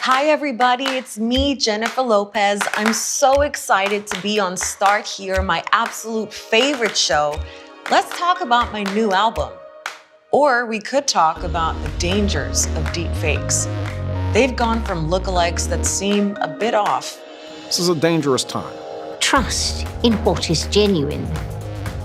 Hi everybody, it's me, Jennifer Lopez. I'm so excited to be on Start Here, my absolute favorite show. Let's talk about my new album. Or we could talk about the dangers of deepfakes. They've gone from lookalikes that seem a bit off. This is a dangerous time. Trust in what is genuine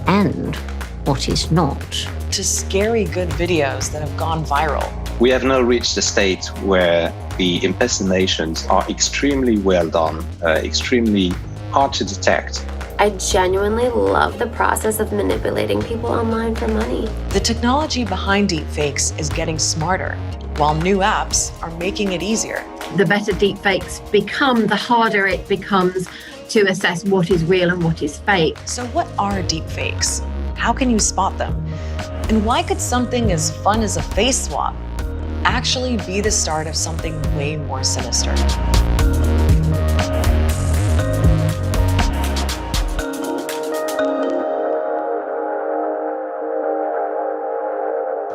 and what is not. To scary good videos that have gone viral. We have now reached a state where the impersonations are extremely well done, extremely hard to detect. I genuinely love the process of manipulating people online for money. The technology behind deepfakes is getting smarter, while new apps are making it easier. The better deepfakes become, the harder it becomes to assess what is real and what is fake. So what are deepfakes? How can you spot them? And why could something as fun as a face swap actually be the start of something way more sinister?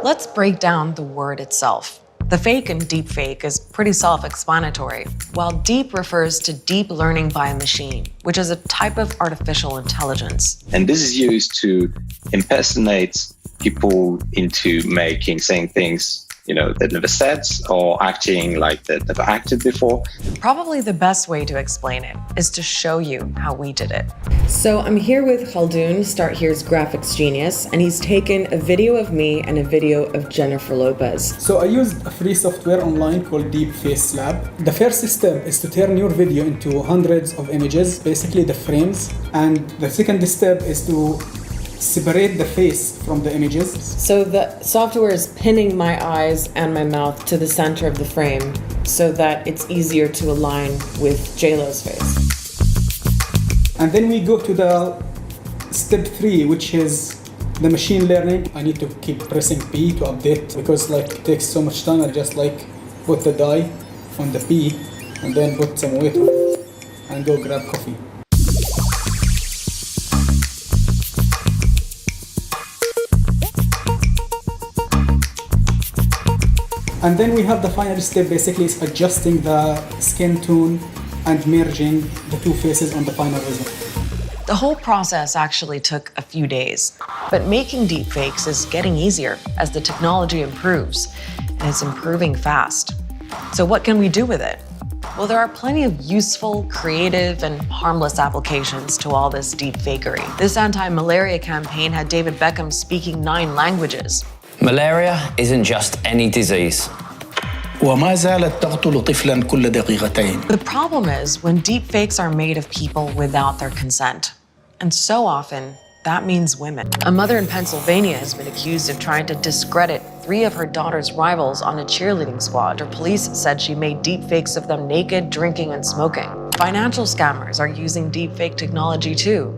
Let's break down the word itself. The fake in deepfake is pretty self-explanatory. While deep refers to deep learning by a machine, which is a type of artificial intelligence. And this is used to impersonate people into saying things that never said, or acting like they've never acted before. Probably the best way to explain it is to show you how we did it. So I'm here with Khaldoon, Start Here's graphics genius, and he's taken a video of me and a video of Jennifer Lopez. So I used a free software online called Deepfakes Lab. The first step is to turn your video into hundreds of images, basically the frames. And the second step is to separate the face from the images. So the software is pinning my eyes and my mouth to the center of the frame so that it's easier to align with JLo's face. And then we go to the step 3, which is the machine learning. I need to keep pressing P to update because it takes so much time. I just put the die on the P and then put some weight on it and go grab coffee. And then we have the final step, basically is adjusting the skin tone and merging the two faces on the final result. The whole process actually took a few days, but making deepfakes is getting easier as the technology improves, and it's improving fast. So what can we do with it? Well, there are plenty of useful, creative, and harmless applications to all this deepfakery. This anti-malaria campaign had David Beckham speaking 9 languages. Malaria isn't just any disease. وما زالت تقتل طفلاً كل دقيقتين. The problem is when deepfakes are made of people without their consent. And so often, that means women. A mother in Pennsylvania has been accused of trying to discredit 3 of her daughter's rivals on a cheerleading squad. Her police said she made deepfakes of them naked, drinking, and smoking. Financial scammers are using deepfake technology too.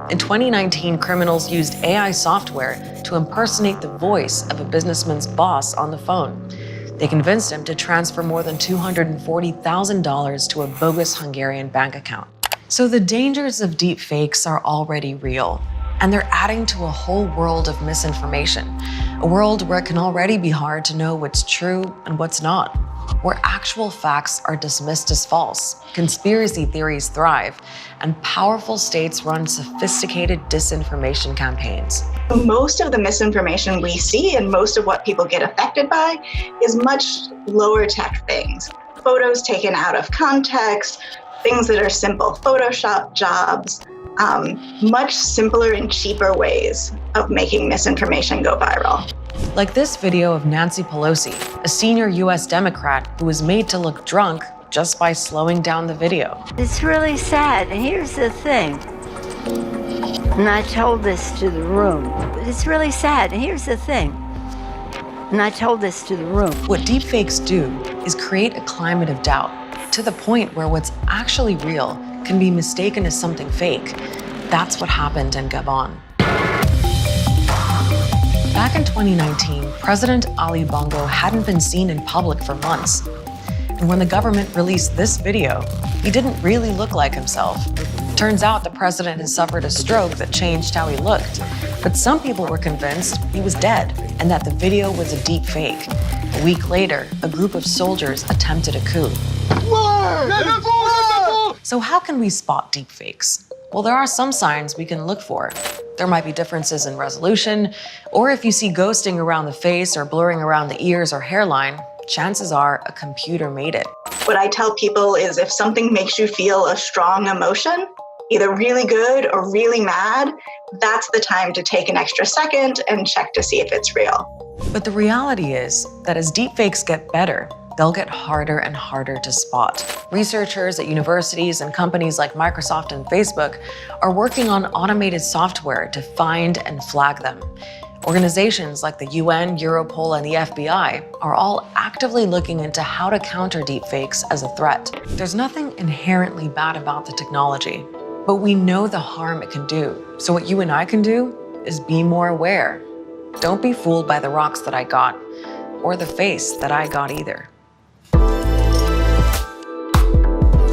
In 2019, criminals used AI software to impersonate the voice of a businessman's boss on the phone. They convinced him to transfer more than $240,000 to a bogus Hungarian bank account. So the dangers of deepfakes are already real, and they're adding to a whole world of misinformation, a world where it can already be hard to know what's true and what's not, where actual facts are dismissed as false, conspiracy theories thrive, and powerful states run sophisticated disinformation campaigns. Most of the misinformation we see and most of what people get affected by is much lower tech things. Photos taken out of context, things that are simple Photoshop jobs, much simpler and cheaper ways of making misinformation go viral. Like this video of Nancy Pelosi, a senior US Democrat who was made to look drunk just by slowing down the video. It's really sad. And here's the thing. And I told this to the room. It's really sad. And here's the thing. And I told this to the room. What deepfakes do is create a climate of doubt to the point where what's actually real can be mistaken as something fake. That's what happened in Gabon. Back in 2019, President Ali Bongo hadn't been seen in public for months. And when the government released this video, he didn't really look like himself. Turns out the president had suffered a stroke that changed how he looked. But some people were convinced he was dead and that the video was a deep fake. A week later, a group of soldiers attempted a coup. So how can we spot deepfakes? Well, there are some signs we can look for. There might be differences in resolution, or if you see ghosting around the face or blurring around the ears or hairline, chances are a computer made it. What I tell people is if something makes you feel a strong emotion, either really good or really mad, that's the time to take an extra second and check to see if it's real. But the reality is that as deepfakes get better, they'll get harder and harder to spot. Researchers at universities and companies like Microsoft and Facebook are working on automated software to find and flag them. Organizations like the UN, Europol, and the FBI are all actively looking into how to counter deepfakes as a threat. There's nothing inherently bad about the technology, but we know the harm it can do. So what you and I can do is be more aware. Don't be fooled by the rocks that I got, or the face that I got either.